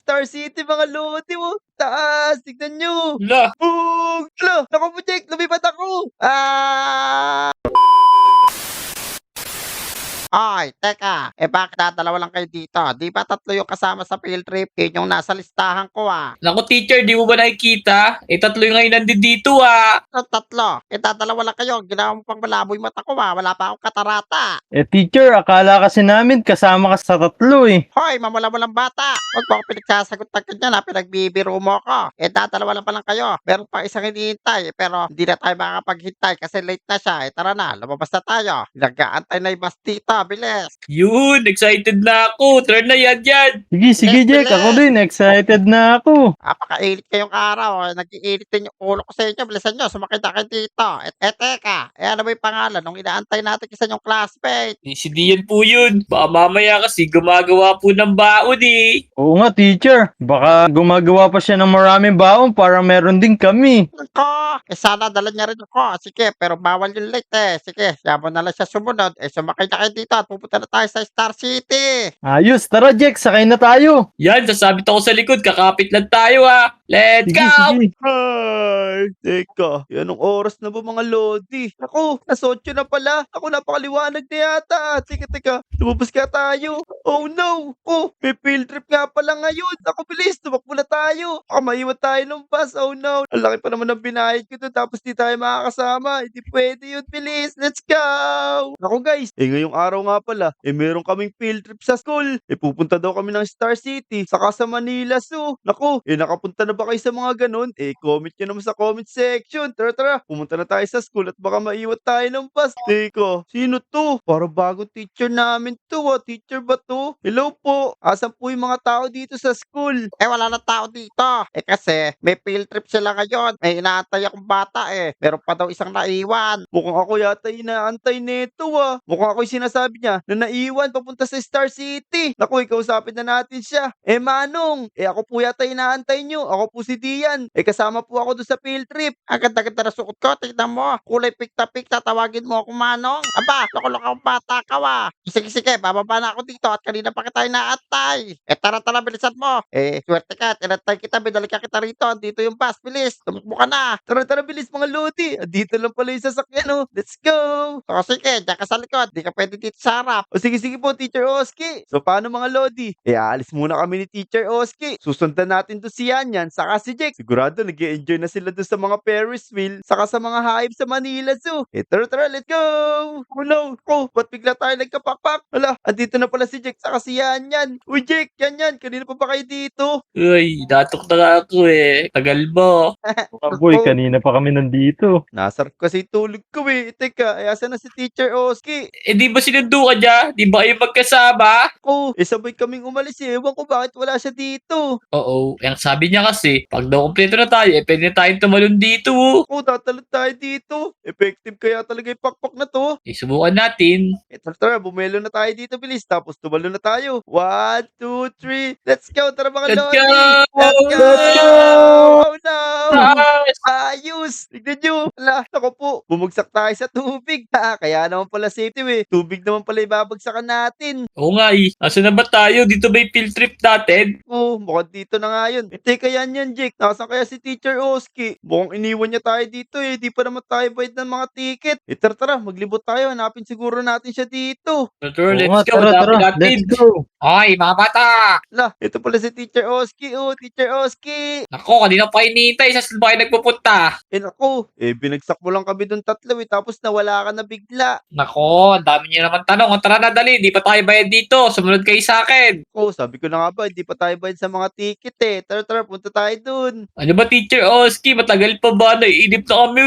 Star City mga lodi mo. Taas, tignan nyo. Wala. Boom! Hala, naku po, Jake, lumipat ako. Ay, teka. Bakit dalawa lang kayo dito? Di ba tatlo yung kasama sa field trip? Yun yung nasa listahan ko Naku, teacher, di mo ba nakikita? Tatlo yung ngayon nandito dito Ang tatlo. Dalawa lang kayo. Ginawa mo pang malabo yung mata ko Wala pa akong katarata. Teacher, akala kasi namin kasama ka sa tatlo Hoy, mamula-mulang bata. Huwag mo ako pinagsasagot ng ganyan Pinagbibiro mo ako. Dalawa lang pa lang kayo. Meron pa isang hinihintay. Pero hindi na tayo makapaghintay kasi late na siya. Tara na, lumabas na tayo. Nag-aantay na yung bus dito. Bilis. Yun, excited na ako. Tara na yan. Sige, Jack. Ako din. Excited na ako. Napakainit kayong araw. Nag-iinit din yung ulo ko sa inyo. Bilisan nyo, sumakit na kayo dito. Teka. Ano ba yung pangalan nung inaantay natin isa yung classmate? Si Dian po yun. Baka mamaya kasi gumagawa po ng baon Oo nga, teacher. Baka gumagawa pa siya ng maraming baon para meron din kami. Ko, sana dala niya rin ako. Sige, pero bawal yung late Sige, siya mo na lang siya sumunod. Sumakay na kayo dito at pupunta na tayo sa Star City. Ayos, tara Jack, sakay na tayo. Yan, sasabit ako sa likod. Kakapit lang tayo Let's Sige, go! sige. Ay, teka. Anong oras na ba mga lodi? Ako, nasa 8 na pala. Ako napakaliwanag na yata. Teka. Lumabas ka tayo. Oh no. May field trip nga pala ngayon. Ako bilis, tumakbo na tayo. Baka maiwan tayo ng bus. Oh no. Ang laki pa naman ng binayad ko doon tapos di tayo makakasama. Hindi pwede yun. Bilis, let's go. Ako guys, ngayong araw nga pala, meron kaming field trip sa school. Pupunta daw kami ng Star City, saka sa Manila Zoo. Naku, nakapunta na ba kayo sa mga ganun? Comment nyo naman sa comment section. Tara, pumunta na tayo sa school at baka maiwan tayo ng bus. Teka, sino to? Para bagong teacher namin to Teacher ba to? Hello po. Asan po yung mga tao dito sa school? Wala na tao dito. Kasi may field trip sila ngayon. May inaantay akong bata Meron pa daw isang naiwan. Mukhang ako yata inaantay nito Mukhang ako yung sinasabi niya na naiwan papunta sa Star City. Naku, ikausapin na natin siya. Manong, ako po yata inaantay nyo. Ako po si Dian. Kasama po ako doon sa field trip. Ang ganda-ganda na suot ko. Tignan mo. Kulay pik-tapik. Tatawagin mo ako Manong. Aba, loko-loko ang bata ka Sige, bababa na ako dito at kanina pa kita inaantay. Tara, bilisan mo. Swerte ka. Tinantay kita. Binalik ka kita rito. Dito yung bus. Bilis. Tumakbo ka na. Tara, bilis mga lodi. Dito lang pala yung sasakyan Let's go. Sige, diyan ka sa likod. Di ka pwede dito sa harap. Sige po, Teacher Oski. So, paano mga lodi? Aalis muna kami ni Teacher Oski. Susundan natin to si Yan, saka si Jake. Sigurado nag-enjoy na sila doon sa mga Ferris wheel, saka sa mga hype sa Manila Zoo. Tara, let's go! Oh no! Ba't bigla tayo nagkapakpak? Hala, andito na pala si Jake, saka si Yan. Uy, Jake, Yan, kanina pa ba kayo dito? Uy, datok na ako Tagal mo. Boy, kanina pa kami nandito. Nasarap kasi tulog ko Teka, asan na si Teacher Oski? Di ba sinundo ka niya? Di ba kayo magkasama? Sabay kaming umalis Ewan ko bakit wala siya dito. Oo, ang sabi niya kasi, pag daw kompleto na tayo, pwede na tayong tumalon dito. Tatalon tayo dito. Effective kaya talaga yung pakpak na to. Subukan natin. Tara, bumelo na tayo dito, bilis. Tapos tumalon na tayo. 1, 2, 3. Let's go. Tara mga Let's lodi. go! Let's go! Let's go! Oh no! Nice! Ayos! Tignan nyo. Ako po. Bumagsak tayo sa tubig. Kaya naman pala safety Tubig naman pala ibabagsakan natin. Oo nga Asa na ba tayo? Dito ba yung field trip natin? Mukhang dito na nga yun. Teka yan, Jake. Nasaan kaya si Teacher Oski? Mukhang iniwan niya tayo dito Di pa naman tayo bayad ng mga ticket. Tara, maglibot tayo. Hanapin siguro natin siya dito. Tara, Oo let's nga, go. tara. Hanapin natin. Let's go. Ay, mga bata! Ito pala si Teacher Oski. Teacher Oski. Nako, kanina pa hinihintay. Sa saan ba kayo nagpupunta? Naku. Binagsak mo lang kami doon tatlo tapos nawala ka na bigla. Nako, ang dami niyo naman tanong. Tara na, dali. Di pa tayo bayad dito. Sumunod kayo sa akin. Sabi ko na nga ba, hindi pa tayo bayad sa mga ticket Tara, punta tayo dun. Ano ba, Teacher Oski? Matagal pa ba? Naiinip na kami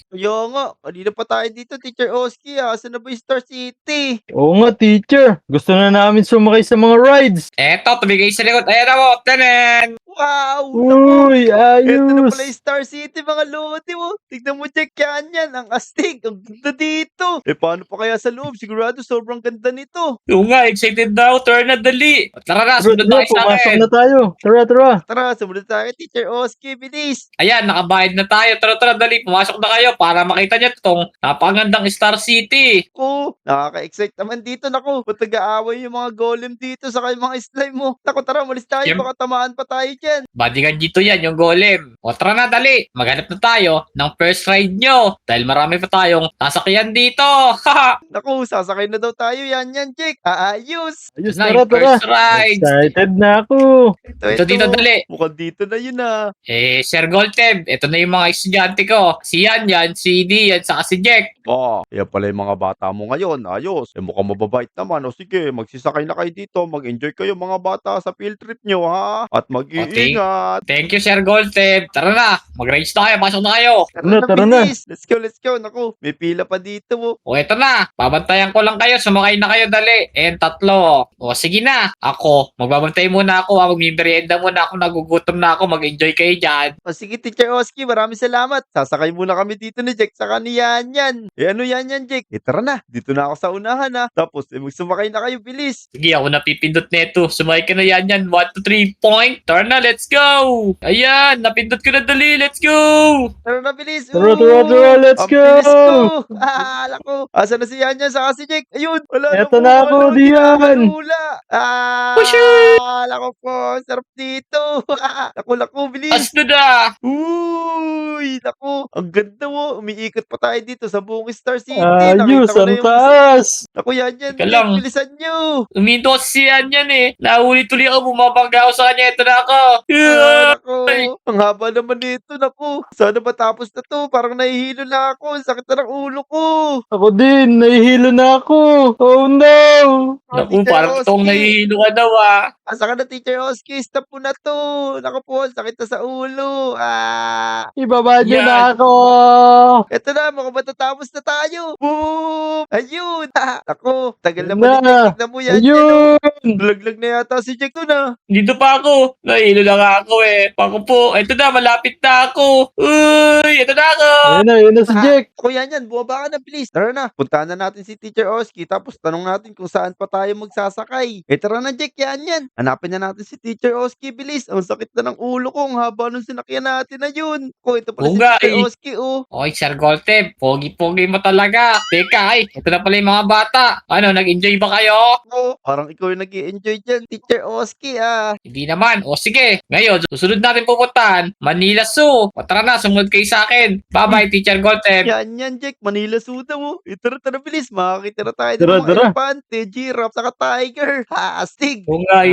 Kaya nga, kanina pa tayo dito, Teacher Oski. Saan na ba yung Star City? Oo nga, teacher. Gusto na namin sumakay sa mga rides. Eto, tumigay sa likod. Ayan na mo. Tanan! Wow! Naku! Uy, Ito na ayos. pala yung Star City mga lodi mo. Tignan mo Jack yan. Ang astig. Ang ganda dito. Paano pa kaya sa loob? Sigurado sobrang ganda nito. Oo nga, excited na ako. Tara na, dali. Tara na, Tara, sumunod na tara, kayo sa pumasok akin. na tayo. Tara, tara. Tara, sumunod tayo kay Teacher Oski. Bilis. Ayan, nakabayad na tayo. Tara, dali. Pumasok na kayo para makita niyo itong napakagandang Star City. Naku, nakaka-excite naman dito. Naku, ba't nag-aaway yung mga golem dito sa yung mga slime mo? Naku, tara, malis tayo. Siyem- Baka tamaan pa tayo dyan. Badigan dito yan, yung golem. O tara na, dali. Maghanap na tayo ng first ride nyo. Dahil marami pa tayong sasakyan dito. Haha. Naku, sasakay na daw tayo. Yan, Jack. Ayos. Ayos, Na, tara, yung tara. first ride. Excited na ako. Ito dito, dali. Mukhang dito na yun ah. Sir Golteb, ito na yung mga estudyante ko. Si Yan, si Dian, saka si Jack. Yan pala yung mga bata mo ngayon. Ayos. Mukhang mababait naman. O sige, magsisakay na kayo dito. Mag-enjoy kayo mga bata sa field trip nyo ha. At mag-iingat. Thank you, Sir Golteb. Tara na, mag-rides na kayo, pasok na kayo. Tara na. bilis. Let's go. Naku, may pila pa dito mo. O eto na, babantayan ko lang kayo, sumakay na kayo dali. Tatlo. O sige na, ako, magbabantay muna ako, magmimerienda muna ako, nagugutom na ako, mag-enjoy kayo dyan. O sige, Teacher Oski, maraming salamat. Sasakay muna kami dito ni Jack sa Yan. Ano yan, Jack? Tara na. Dito na ako sa unahan ha. Tapos, magsumakay na kayo, bilis. Sige, ako napipindot neto. Sumakay ka na yan. 1, 2, 3, point. Tara na, let's go! Ayan, napindot ko na dali, let's go! Tara na, bilis. Tara, let's Ang go. bilis ko. Lako. Asa na si Yan saka si Jack? Ayun. Wala Eto po, na ako, wala, Dian. kinakakalula. Pusher! Lako po. Sarap dito. Lako, bilis. Asno na! Uy, naku, ang ganda mo. Umiikot pa tayo dito sa buong Star City. Ayos, Nakita ko na ang yung taas. Naku, yan. Teka lang. Bilisan nyo. Uminto kasi si Yan eh. Nahuli tuloy ako, bumabangga ako sa kanya. Ito na ako. Naku, ang haba naman nito. Naku, sana matapos na to. Parang nahihilo na ako. Ang sakit na ng ulo ko. Ako din, nahihilo na ako. Oh no. Naku, Teacher parang itong Oski. nahihilo ka daw ah. Asa ka na, Teacher Oski? Stop po na to. Naku po, ang sakit na sa ulo. Ibaba niyo Yan. na ako. Eto na, mukhang matatapos na tayo. Boom! Ayun! Naku, tagal Yan naman na. Tignan mo yan. Ayun. Laglag na yata si Jack doon ah. Dito pa ako. Nahihilo na nga ako eh. Pako po. Ito na, malapit na ako. Uy, ito na ako. Ayun na si Jack. Ako yan. Bumaba ka na, please. Tara na. Puntahan na natin si Teacher Oski. Tapos tanong natin kung saan pa tayo magsasakay. Tara na, Jack. Yan. Hanapin na natin si Teacher Oski. Bilis. Ang sakit na ng ulo ko. Ang haba nung sinakyan natin na yun. Ito pala Oo si nga, Teacher eh. Oski, oh. Oy, Sir Golteb, pogi-pogi mo talaga. Teka, ito na pala yung mga bata. Ano, nag-enjoy ba kayo? Parang ikaw yung nag-i-enjoy dyan, Teacher Oski, ah. Hindi naman. O sige, ngayon, susunod natin pupuntahan, Manila Zoo. O tara na, sumunod kayo sa akin. Bye-bye, Teacher Golteb. Yan, Jack. Manila Suda mo. Tara, bilis. Makakita na tayo ng Tara, mga tara. elefante, giraffe, saka tiger. Astig. Oo nga,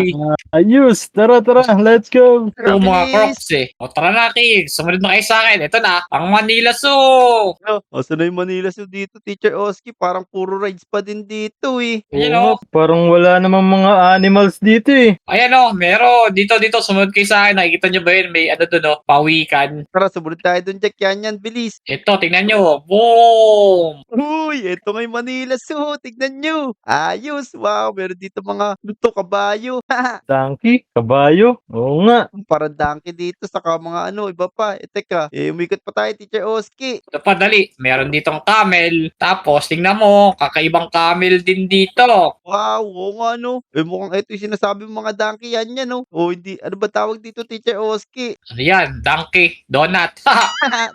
Ayos. Tara, let's go. ito mga crocs eh. O tara na, kids. Sumunod na kayo sa akin. Ito na, ang Manila Zoo. Asa na yung Manila Zoo dito, Teacher Oski? Parang puro rides pa din dito, eh. Ayan Oo o. nga, parang wala namang mga animals dito eh. Ayan o, meron. Dito, sumunod kayo sa akin. Nakikita nyo ba yun? May ano doon o, pawikan. Tara, sumunod tayo dun, Jack. Yan, bilis. Ito, tingnan nyo. Boom! Uy, eto nga yung Manila Zoo. Tignan nyo. Ayos. Wow, meron dito mga luto, kabayo. Donkey, kabayo. Oo nga. Parang donkey dito, saka mga ano, iba pa. Teka, umikot pa tayo, Teacher Oski. Ito pa, dali. Meron ditong camel. Tapos, tingnan mo, kakaibang camel din dito. Wow, oo nga, no. Mukhang ito yung sinasabi ng mga donkey yan, no. O, hindi. Ano ba tawag dito, Teacher Oski? Ano yan? Donkey. Donut.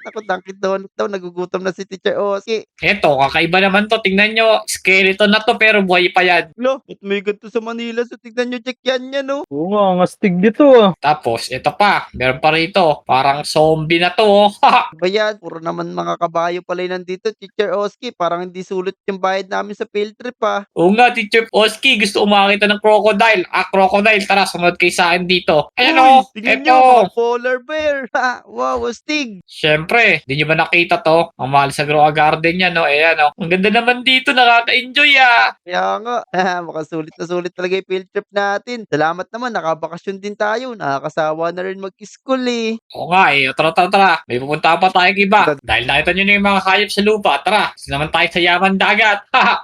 Naku, donkey donut daw. Nagugutom na si Teacher Oski. Eto, kakaiba naman to. Tingnan nyo. Skeleton na to, pero buhay pa yan. Lo, ba't may ganito sa Manila? So, tignan nyo, Jack, yan, no. Oo nga, ang astig dito ah. Tapos, ito pa. Meron pa rito. Parang zombie na to. Oh. Ba yan? Puro naman mga kabayo pala yung nandito, Teacher Oski. Parang hindi sulit yung bayad namin sa field trip, ah. Oo nga, Teacher Oski. Gusto umakita ng crocodile. Crocodile. Tara, sumunod kayo sa akin dito. Ayan o. Tingnan Eto. nyo, mga polar bear. Wow, astig. Siyempre, di nyo ba nakita to? Ang mahal sa Groa Garden yan, no? Ayan, no? Ang ganda naman dito, nakaka-enjoy, ah. Kaya nga, makasulit na sulit talaga yung field trip natin. Salamat naman, nakabakasyon din tayo. Nakakasawa na rin mag-school, eh. Oo nga, eh. Tara. May pupunta pa tayo iba. Dahil nakita nyo na yung mga hayop sa lupa. Tara, isa naman tayo sa yaman dagat.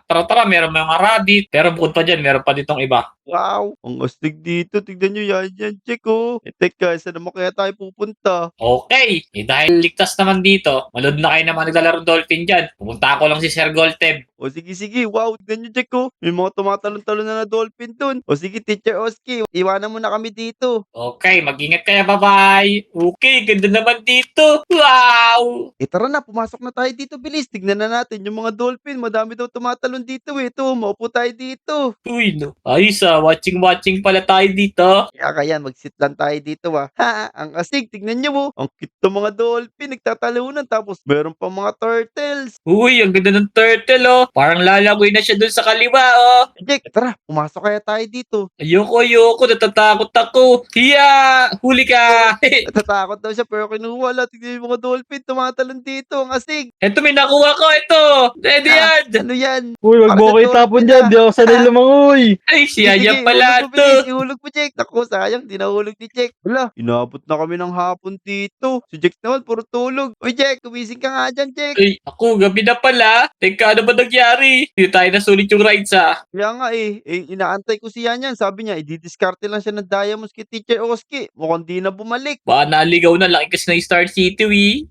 Tara, meron mga rabbit. Pero bukod pa dyan, meron pa ditong iba. Wow, ang astig dito. Tignan nyo yan, Jack, oh. Teka, saan naman kaya tayo pupunta? Okay, dahil ligtas naman dito, manood na kayo ng mga naglalaro dolphin dyan. Pupunta ako lang si Sir Golteb. O sige, sige. Wow, tignan nyo, Jack, oh. May mga tumatalon-talon na dolphin dun. O sige, Teacher Oski, iwanan mo na kami dito. Okay, mag-ingat kayo, bye-bye. Okay, ganda naman dito. Wow! Tara na, pumasok na tayo dito, bilis. Tignan na natin yung mga dolphin. Madami daw tumatalon dito, eh. Ito, maupo tayo dito. Uy, no. Ayos watching pala tayo dito. Kaya mag-sit lang tayo dito, ah. Ha, ang astig. Tignan nyo, oh. Ang cute ng mga dolphin. Nagtatalunan. Tapos, meron pa mga turtles. Uy, ang ganda ng turtle, oh. Parang lalagoy na siya dun sa kaliwa, oh. Jack, tara, pumasok kaya tayo dito. Ayoko, natatakot ako. Hiya! Huli ka! Natatakot daw siya pero kinuha lang. Tignan yung mga dolphin tumatalon dito. Ang astig. Eto, may nakuha ko, ito. Ready yan. Ano yan? Uy, wag Para mo sa ko itapon dolphin, dyan. ah. Di ako sanay lumangoy. Ay, siya Sige, yan pala ihulog mo, to. bilis. Ihulog mo, Jack. Naku, sayang. Di nahulog ni Jack. Wala, inabot na kami ng hapon dito. Si Jack naman, puro tulog. Uy, Jack, kumising ka nga dyan, Jack. Ay, ako, gabi na pala. Teka, ano ba nangyari? Hindi tayo nasulit yung rides, ah. Kaya nga inaantay ko siya niyan. Sabi niya, i-discarte lang siya ng diamonds kay Teacher Oski. Mukhang di na bumalik. Baka naligaw na, laki kasi ng Star City,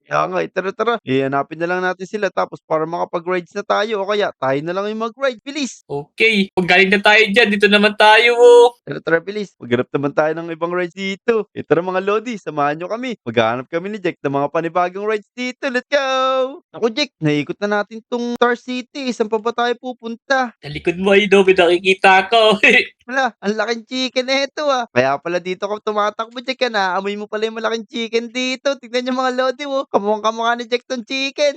Kaya nga, tara. Hanapin na lang natin sila tapos para makapag-rides na tayo o kaya tayo na lang yung mag-ride. Bilis! Okay, pag galing na tayo dyan, dito naman tayo, oh. Tara, bilis. Maghanap naman tayo ng ibang rides dito. Tara mga Lodi, samahan nyo kami. Maghanap kami ni Jack ng mga panibagong rides dito. Let's go! Ako, Jack, naikot na natin tong Star City. Saan pa ba tayo pupunta? Sa likod mo, ay may nakikita ko. Wala, ang laking chicken na ito, ah. Kaya pala dito ka tumatakbo, Jack, ka na. Amoy mo pala yung malaking chicken dito. Tignan nyo mga Lodi, oh. Kamukhang kamukha ni Jack tong chicken.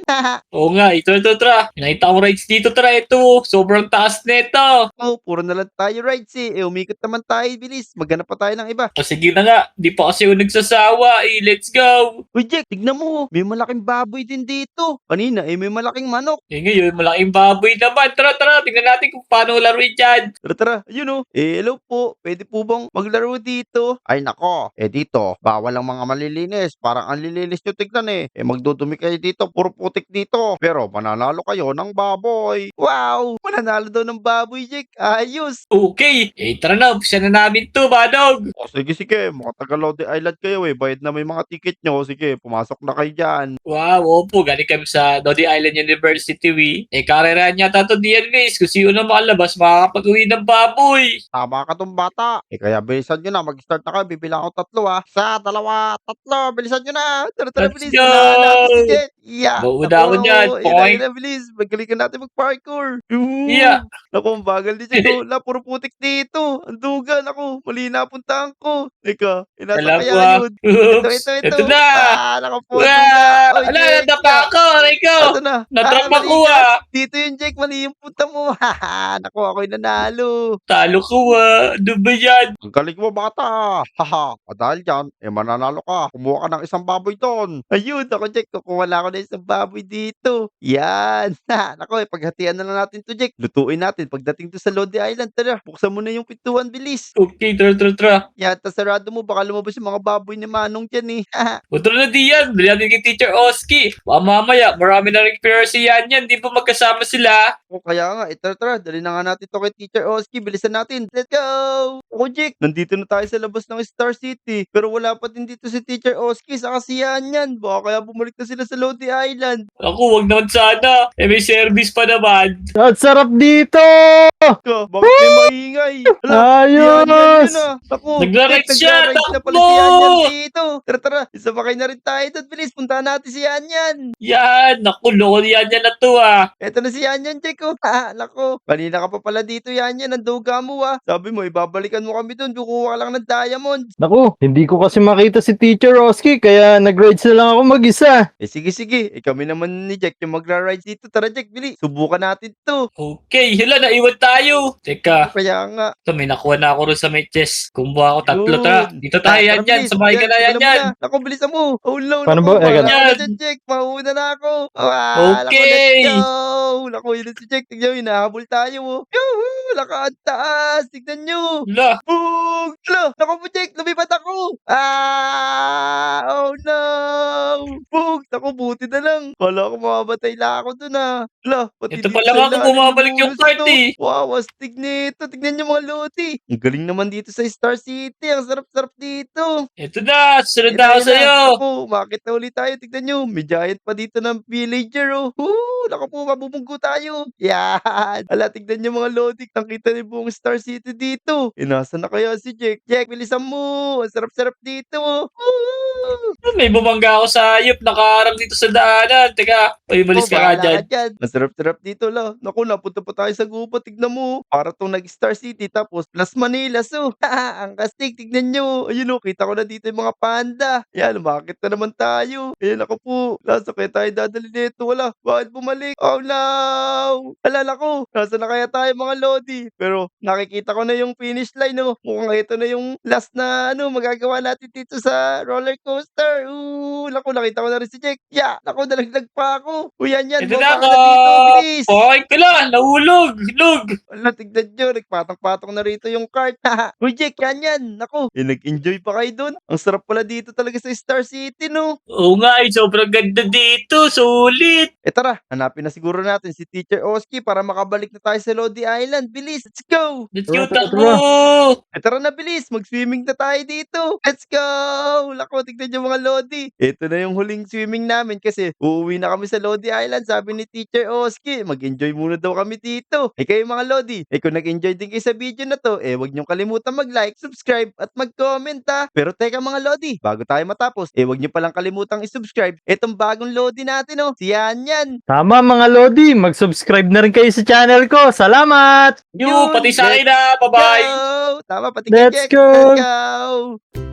Oo nga, ito, tra. Nakita ko rides dito, tra. Ito, sobrang taas nito. Oh, puro na lang tayo rides, eh. Umikot naman tayo, bilis. Maghanap pa tayo ng iba. O sige na nga, di pa kasi ako nagsasawa, eh. Let's go. Uy, Jack, tignan mo. May malaking baboy din dito. Kanina, may malaking manok. Eh ngayon, malaking baboy naman. Tara, tingnan natin kung paano laruin dyan. Tara, ayun oh. Hello po. Pwede po bang maglaro dito? Ay nako, dito, bawal ang mga malilinis. Parang ang lilinis nyo tignan eh. Magdudumi kayo dito, puro putik dito. Pero mananalo kayo ng baboy. Wow! Mananalo daw ng baboy, Jack. Ayos! Okay, tara na, umpisa na namin to, Manong. O sige, mga taga-Lodi Island kayo eh. Bayad na may mga ticket nyo. Sige, pumasok na kayo dyan. Wow, opo, galing kami sa Dodi Island University, karerahan yata to diyan, miss. Kung sino na makalabas, makakapag-uwi ng baboy. Tama ka tong bata. Kaya bilisan nyo na. Mag-start na kayo. Bibilang ako 3 ah. 1, 2, 3. Bilisan nyo na. Tara, Let's bilis. go! Unahan natin si Jet. Yeah. Mauna ako dyan, point. Bilis. Magaling natin mag-parkour. Yeah. Naku, ang bagal din siya. Wala, puro putik dito. Ang dugan. Naku, mali na puntahan ko. Teka, inasa Alam ko, kaya yun. Oops. Ito. Ito na. Naku po, Wow! duga. Oy, Ala, Jake, nadapa ako, Rico. Ito na. Natrap Mali ako, ka. ah. Dito yung Jake, mali yung punta mo. Naku, ako'y nanalo. Talo ko, Ano ba yan? Ang galing mo, bata. Haha. Dahil dyan, mananalo ka. Kumuha ka ng isang baboy doon. Ayun, ako, Jack. Kukuha na ako ng isang baboy dito. Yan. Naku, paghatian na lang natin to, Jack. Lutuin natin. Pagdating to sa Lodi Island, tara. Buksan mo na yung pintuan, bilis. Okay, tara. Yan, sarado mo. Baka lumabas yung mga baboy ni Manong dyan, eh. Utro na diyan. Dali natin kay Teacher Oski. Baka mamaya, marami na rin si yan. Di ba magkasama sila? O kaya nga, tara. Dali na nga natin to kay Teacher Oski. Bilisan natin. Let's go! Ako, Jack. Nandito na tayo sa labas ng Star City. Pero wala pa din dito si Teacher Oski sa kasiyahan yan. Baka kaya bumalik na sila sa Lodi Island. Ako, wag naman sana. May service pa naman. At sarap dito! Ka, bakit may maingay? Ayos! Yan na. Ako, Nagra-rides Jack, siya, nagra-rides na pala takbo! si Yan dito. Tara. Isabakay na rin tayo doon. Bilis, puntahan natin si Yan. Yan. Naku, loko yan na to, Eto na si Yan, Jack. Oh. Nako. Kanina ka pa pala dito, Yan. Ang duga mo, ah. Sabi mo, ibabalikan mo kami doon. Kukuha ka lang ng diamonds. Naku, hindi ko kasi makita si Teacher Oski kaya nag-rides na lang ako mag-isa. Sige. Kami naman ni Jack yung magra-rides dito. Tara, Jack, bili. Subukan natin to. Okay, hala, naiwan tayo. Teka, Kaya nga. ito, may nakuha na ako rin sa may chest. Kumuha ako 3, Yun. tara. Dito tayo, yan. bilis. Sa bahay ka na, Simulan mo yan. na. Naku, bilisan mo. Oh, no. Paano naku, ba? bahala Eka ka lang. na dyan, Jack. Mauna na ako. Okay. Naku, let's go. Naku, yun si Jack. Tignan mo, hinahabol tayo. Oh. Yuhu! Laka, ang taas. Tignan nyo. Hala, Boom! Naku po, Jack. Lumipat ako. Oh, no. Boom! Naku, buti na lang. lang. Kala ko mamamatay lang ako dun Hala, pati Ito dito pala sa nga kung ilalim bumabalik yung lumulusot, cart eh. Wow, astig nito. Tignan niyo mga lodi. Ang galing naman dito sa Star City. Ang sarap-sarap dito. Ito na, susunod na ako Ayun na. sa'yo. Naku, umakit na ulit tayo. Tignan nyo, may giant pa dito ng villager, Naku po, mabubunggo tayo. Yan. Hala, tignan nyo mga lodi. Nakita niyo buong Star City dito. Nasa na kaya si Jack? Jack, bilisan mo. Ang sarap-sarap dito, Woo! May bumangga ako sa hayop, nakaharang dito sa daanan. Teka, umalis ka nga Bahala dyan. ka dyan. Masarap-sarap dito, Naku, napunta pa tayo sa gubat. Tignan mo. Para tong nag-Star City tapos plus Manila. So, ang kastig. Tignan nyo. Ayun kita ko na dito yung mga panda. Yan, umakit na naman tayo. Ayan, ako po. Nasa kaya tayo dadali nito. Wala. Bakit bumalik? Oh, no. Alala ko. Nasa na kaya tayo mga lodi. Pero nakikita ko na yung finish line, Mukhang ito na yung last na, magagawa natin dito sa roller coaster. Naku, nakita ko na rin si Jack. Yeah, naku, nalaglag pa ako. Yan. Ito Bumaba na ka ka. na dito. Bilis. Pakit ka lang, nahulog. Lug. Wala, tignan nyo. Nagpatong-patong na rito yung cart. Uy, Jack, yan. Naku, nag-enjoy pa kayo dun. Ang sarap pala dito talaga sa Star City, no? Oo nga, sobrang ganda dito. Sulit. Tara, hanapin na siguro natin si Teacher Oski para makabalik na tayo sa Lodi Island. Bilis, let's go! Let's go, Tara, takbo. Tara na, bilis, mag-swimming na tayo dito. Let's go! Lako, tignan nyo mga Lodi. Ito na yung huling swimming namin kasi uuwi na kami sa Lodi Island. Sabi ni Teacher Oski, mag-enjoy muna daw kami dito. Kayo mga Lodi, kung nag-enjoy din kayo sa video na to, huwag nyo kalimutan mag-like, subscribe, at mag-comment Pero teka mga Lodi, bago tayo matapos, huwag nyo palang kalimutang i-subscribe itong bagong Lodi natin, Si Yan. Tama mga Lodi, mag-subscribe na rin kayo sa channel ko. Salamat! Yo, pati sa akin na. Bye-bye. Go! Tama, pati Let's kay Jack. go! Let's go!